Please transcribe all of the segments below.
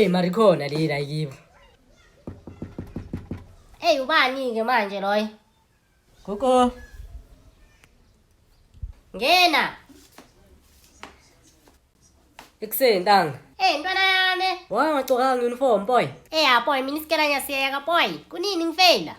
Marikhona le la yibo. Ubani-ke manje loyo? Gogo. Ngena. Ikuseni ntanga. Ntwana yami. Wangagcokanga uniform boy. Boy, mina isikela ngiyasiyeka boy. Kunini ngifeyila?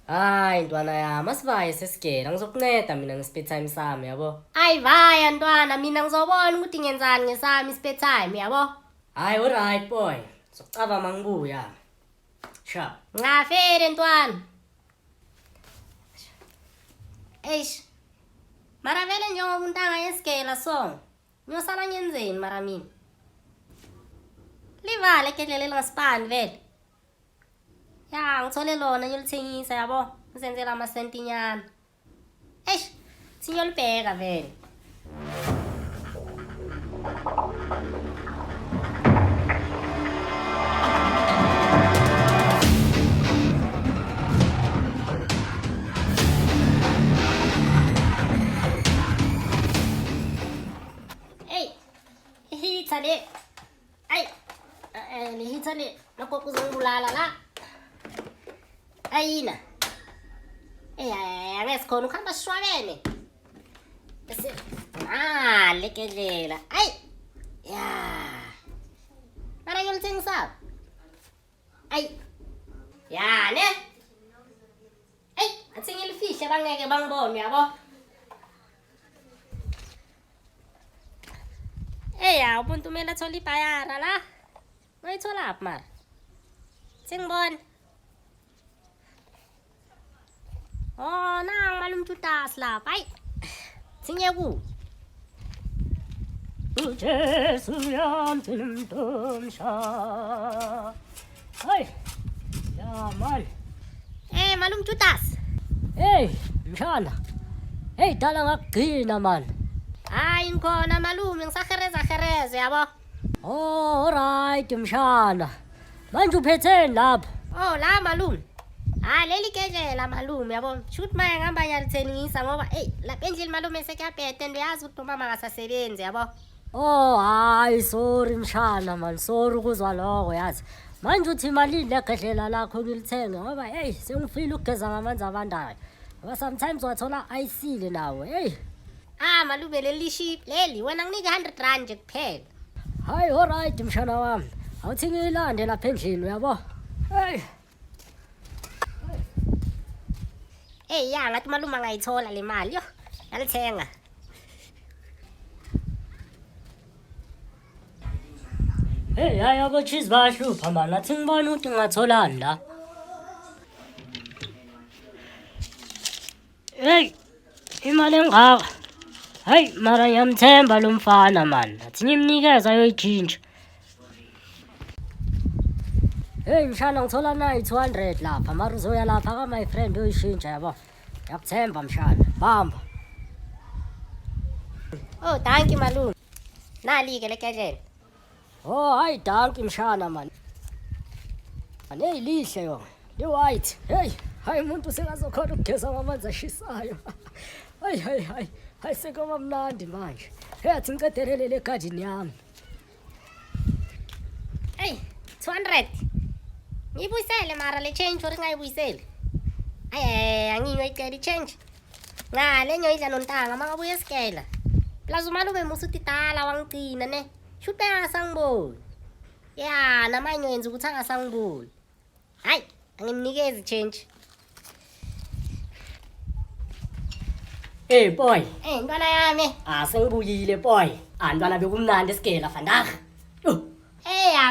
Hayi ntwana yami, asivaye sesigela ngizokunceda mina nge-spare time sami yabo. Vaya ntwana, mina ngizobona ukuthi ngenzani ngesami i-spare time yabo. Hayi alright boy. Sokucaba mangibuya. Sharp. Ngafere ntwana. Mara vele njengoba untanga yesigela so. Ngiyosala ngenzeni mara mina? Livale kedlele lingasipani vele. Ngithole lona ngiyolithengisa yabo. Ngizenzela amasentinyana. Singiyolibheka vele. Ihitha le. Lihitha le. Lokho kuzongibulala la. Ayina. Angesikhona ukuhamba sishwabene. Bese lekedlela. Mara ngiyolithengisa. Ne. Athi ngilifihle bangeke bangibone yabo. Ubuntu kumele athole ibhayara la. Uyithola aphi mara? Sengibona. Nang malum Judas lapha. Sinye ku. Ujesu yamthimthumsha. Ya mal. Malum Judas. Mshana. Dala ngakugcina man. Ngikhona malume ngisahereza yabo. Alright mshana. Manje uphetheni lapha? La malume. Leli kedlela malume yabo. Shoot manje ngihamba ngiyalithengisa ngoba lapha endlini malume sekuyabhede and uyazi ukuthi umama akasasebenzi yabo. Hayi sorry mshana man, sorry ukuzwa lokho yazi. Manje uthi imali legedlela lakho ngilithenga ngoba sengifile ukugeza ngamanzi abandayo. Ngoba sometimes wathola ayisile nawe. Malume leli ship leli wena nginika 100 rand nje kuphela. Hayi alright mshana wami. Awuthi ngiyilande lapha endlini uyabo. Ngathi malume angayithola le mali. Yalithenga. Hayi abochizi bahlupha manje. Athi ngibona ukuthi ngingatholani la. Imali engaka. Mara ngiyamthemba lo mfana man. Athi ngimnikeza ayoyijinja. Mshana ngithola nayi 200 lapha. Mara uzoya lapha ka my friend uyoyishintsha yabo. Ngiyakuthemba mshana. Bamba. Thank you malume. Nali-ke le kedlela. Hayi danki mshana man. Lihle yo. Li-white. Hayi umuntu sekazokhona ukugeza ngamanzi ashisayo. Hayi sekuba mnandi manje. Athi ngiqedelele le garden yami. 200. Ngiyibuyisele mara le change uri ngayibuyisele. Anginywa icela i-change. Ngale ngiyoyidla nontanga mangabuye esikela. Plus umalume musuthi dala wangigcina ne. Shute angasangiboni. Namanye yenza ukuthi angasangiboni. Angimnikezi i-change. Boy. Ntwana yami. Sengibuyile boy. Ntwana bekumnandi esigela vandag.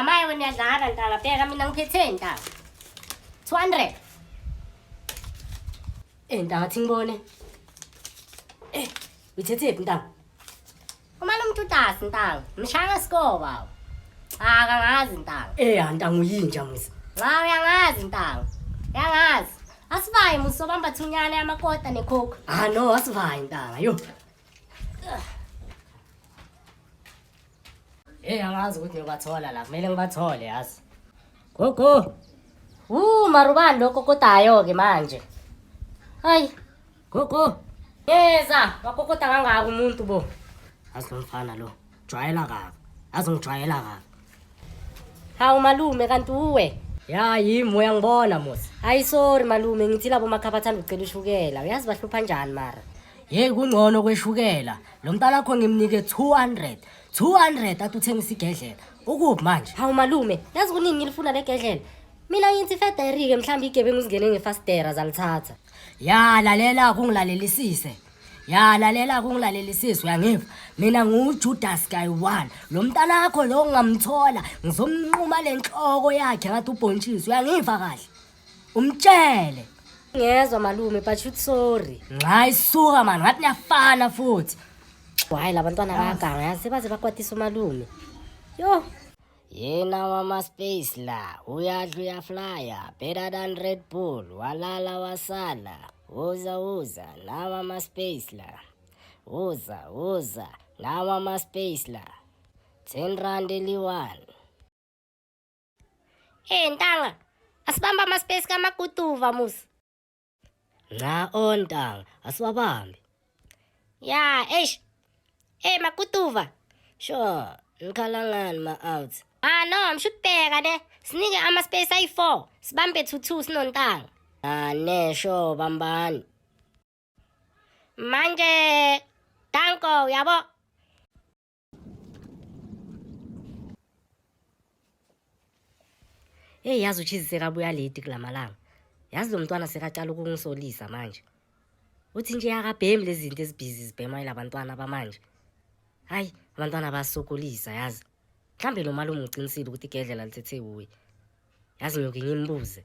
Maye wena uyadlala ntanga. Bheka mina ngiphethe ntanga. 200. Ntanga athi ngibone. Uyithethephi ntanga? Umalume Judas ntanga. Mshanga sikoba. Kangazi ntanga. Ntanga uyinja musi. Uyangazi ntanga. Uyangazi. Asivayi musobamba thunyana yamakota nekhokho. No asivayi ntanga yo. Angazi ukuthi ngiyobathola la. Kumele ngibathole yazi. Gogo. Marubani lokho kodayo-ke manje. Hayi. Gogo. Yeza, wakokota kangaka umuntu bo. Azi lo mfana lo. Jwayela kabi. Azi ngijwayela kabi. Hawu malume kanti uwe. Ya yimi uyangibona musi. Hayi sorry malume ngithi labo makhapha athanda ucela ushukela. Uyazi bahlupha njani mara? Hey kungcono kweshukela. Lo mntana wakho ngimnike 200. 200 athi uthengisa igedlela. Ukuphi manje? Hawu malume, yazi kunini ngilifuna legedlela. Mina ngithi Federike mhlawumbe igebengu zingene ngefastera zalithatha. Ya lalela kungilalelisise. Ya lalela kungilalelisise uyangiva. Mina nguJudas guy 1. Lo mntana wakho lo ngamthola ngizomnquma lenhloko yakhe ngathi ubhontshisi. Uyangiva kahle. Umtshele. Ngezwe malume but shoot sorry. Nxa isuka man ngathi niyafana futhi. Hayi labantwana bayaganga yazi sebaze bakwatisa umalume. Yo. Yena mama space la uyadla uyaflya better than Red Bull walala wasala uza na mama space la uza na mama space la 10 rand eliwani. Ntanga asibamba ama-space kamagutuva musi. Na ontanga asiwabambi. Ya magutuva. Sure ngikhalangani ma-out. No mshutibheka ne sinike ama-space ayi-4 sibambe 2 sinontanga. Nesho bambani. Manje danko yabo. Yazi uChizi sekabuya late kulamalanga. Yazi lo mntwana sekaqala ukungisolisa manje. Uthi nje akabhemi lezi zinto ezibhizi zibhema labantwana bamanje. Hayi abantwana basokolisa yazi. Mhlambe lo malume uqinisile ukuthi igedlela lithethe uwe. Yazi ngiyoke ngimbuze.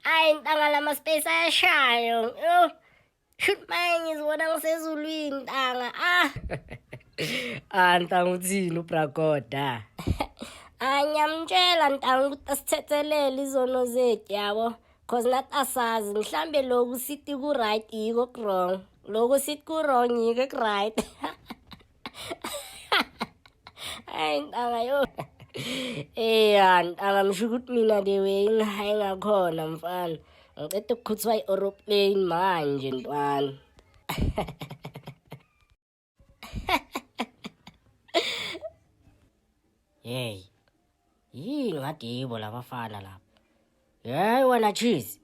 Hayi ntanga lama-space ayashayo. Shoot manje ngizibona ngisezulwini ntanga. Ntanga uthini uBragoda? Ngiyamtshela ntanga ukuthi asithethelele izono zethu yabo. Cause nathi asazi mhlambe lokhu sithi ku-right yiko ku-wrong. Lokhu sithi ku-wrong yiko ku-right. Hayi ntanga yo. Ntanga msho ukuthi mina the way ngihayi ngakhona mfana. Ngicede ukukhuthwa i-aeroplane manje ntwana. Hey. Yini ngathi yibo labafana lapha. Hey wena Cheese.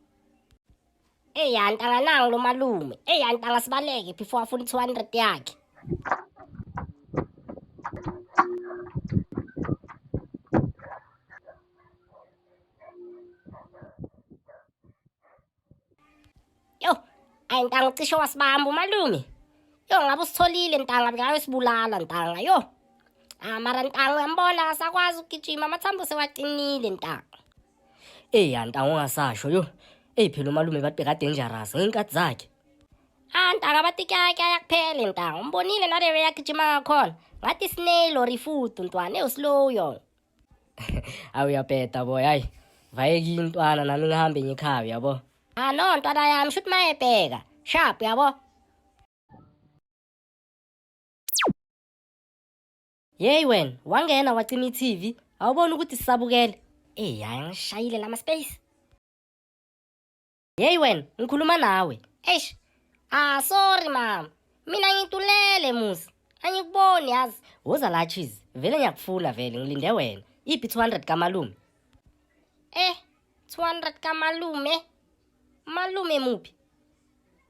Ntanga nangu lo malume. Ntanga sibaleke before afuna 200 yakhe. Yo, ntanga ucishe wasibamba umalume. Yo ngabe usitholile ntanga bekayo sibulala ntanga yo. Mara ntanga uyambona akasakwazi ukugijima amathambo sewaqinile ntanga. Ntanga ungasasho yo. Phela umalume bathi ka dangerous ngenkathi zakhe. Ntanga bathi kaya kuphele ntanga. Umbonile na lewe yagijima ngakhona. Ngathi snail or ifudu ntwana slow yo. Awuyapeta boy hayi. Vayeki intwana nami ngihambe ngikhaya yabo. No ntwana yami shoot mayebheka. Sharp yabo. Hey wena wangena wacima iTV awubona ukuthi sisabukele. Hayi ngishayile lama-space. Hey wena ngikhuluma nawe. Sorry mama. Mina ngintulele musi. Angikuboni yazi. Woza la Cheese. Vele ngiyakufuna vele ngilinde wena. Iphi 200 kamalume? 200 kamalume. Malume muphi?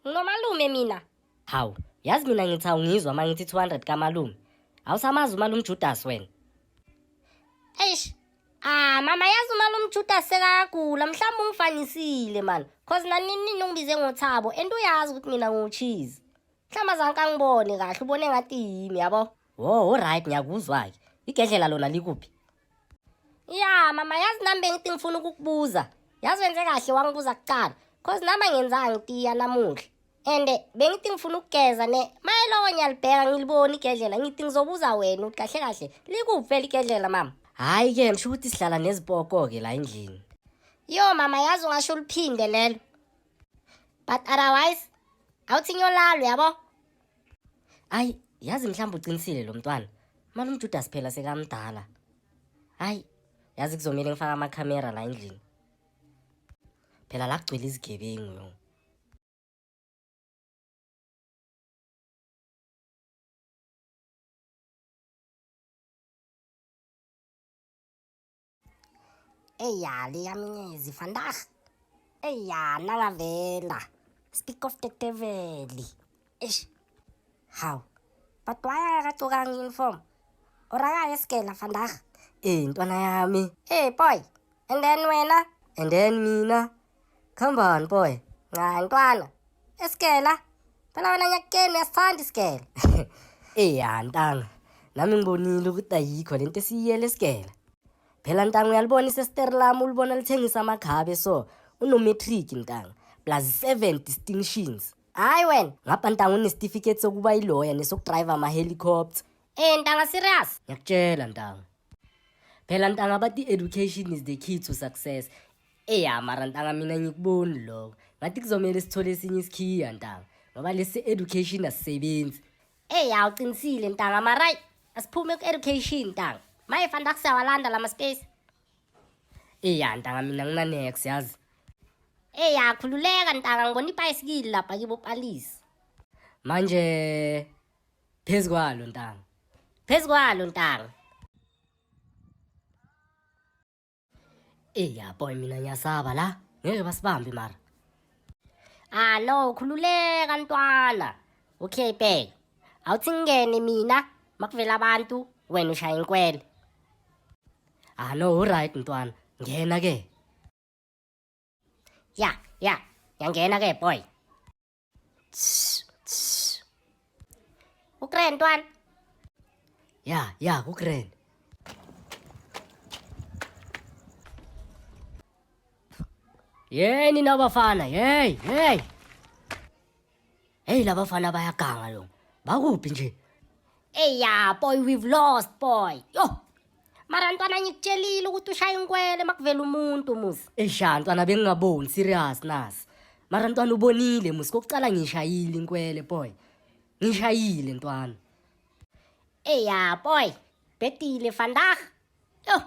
Nomalume mina. Hawu, yazi mina ngithi awungizwa mangithi 200 kamalume. Awusamazi umalume Judas wena. Mama yazi umalume Judas sekagula mhlawumbe ungifanisile man. Cause nini ungibize ngoThabo and uyazi ukuthi mina nguCheese. Mhlawumbe azange angibone kahle ubone ngathi yimi yabo. Alright ngiyakuzwa ke. Igedlela lona likuphi? Ya mama yazi nami bengithi ngifuna ukukubuza. Yazi wenze kahle wangibuza kuqala. Cause nami ngenzanga ngitiya namuhla. And bengithi ngifuna ukugeza ne mayelo ngiyalibheka ngilibona igedlela ngithi ngizobuza wena ukuthi kahle likuphi vele igedlela mama. Hayi ke msho ukuthi sihlala nezibhoko ke la endlini. Yo mama yazi ungasho uliphinde lelo. But otherwise awuthi nyolalo yabo. Hayi yazi mhlawumbe uqinisile lo mntwana. Malume Judas phela sekamdala. Hayi yazi kuzomela ngifaka amakhamera la endlini. Phela la kugcwele izigebengu yo. Eya, leya minyezi vandag. Eya, nangavela. Speak of the devil. Ish. How? But why akagqokanga uniform? Oraya eskela vandag. Ntwana yami. Hey boy. And then wena? And then mina. Come on boy. Nga ntwana. Eskela. Phela wena nyakeni uyasithanda isikela. Ya ntanga. Nami ngibonile ukuthi ayikho lento esiyele esikela. Phela ntanga uyalibona isesiteri lami ulibona lithengisa amakhabe so unometric ntanga plus 7 distinctions. Hayi wena. Ngapha ntanga unesitifiketi sokuba ilawyer nesokudrive ama-helicopter. Ntanga serious? Ngiyakutshela ntanga. Phela ntanga bathi education is the key to success. Mara ntanga mina ngikuboni lokho. Ngathi kuzomela sithole esinye isikhiya ntanga. Ngoba lesi education asisebenzi. Uqinisile ntanga maray. Asiphume ku-education ntanga. Maye vandag siyawalanda lama space. Ntanga mina ngina-next yazi. Khululeka ntanga ngibona ibhayisikili lapha kibo palisi. Manje phezu kwalo ntanga. Phezu kwalo ntanga. Boy mina ngiyasaba la. Ngeke basibambe mara. No, khululeka ntwana. Okay bheka. Awuthi ngene mina makuvela abantu wena ushaya inkwele. No, alright ntwana. Ngena ke. Ya, yangena ke boy. Ukre ntwana. Ya, kukreni. Yeni nabafana, hey. Hey labafana bayaganga lo. Bakuphi nje? Boy, we've lost boy. Yo. Mara ntwana ngikutshelile ukuthi ushaya inkwele makuvela umuntu musi. Ntwana bengingaboni serious nasi. Mara ntwana ubonile musi kokucala ngishayile inkwele boy. Ngishayile ntwana. Boy. Betile vandag. Yo.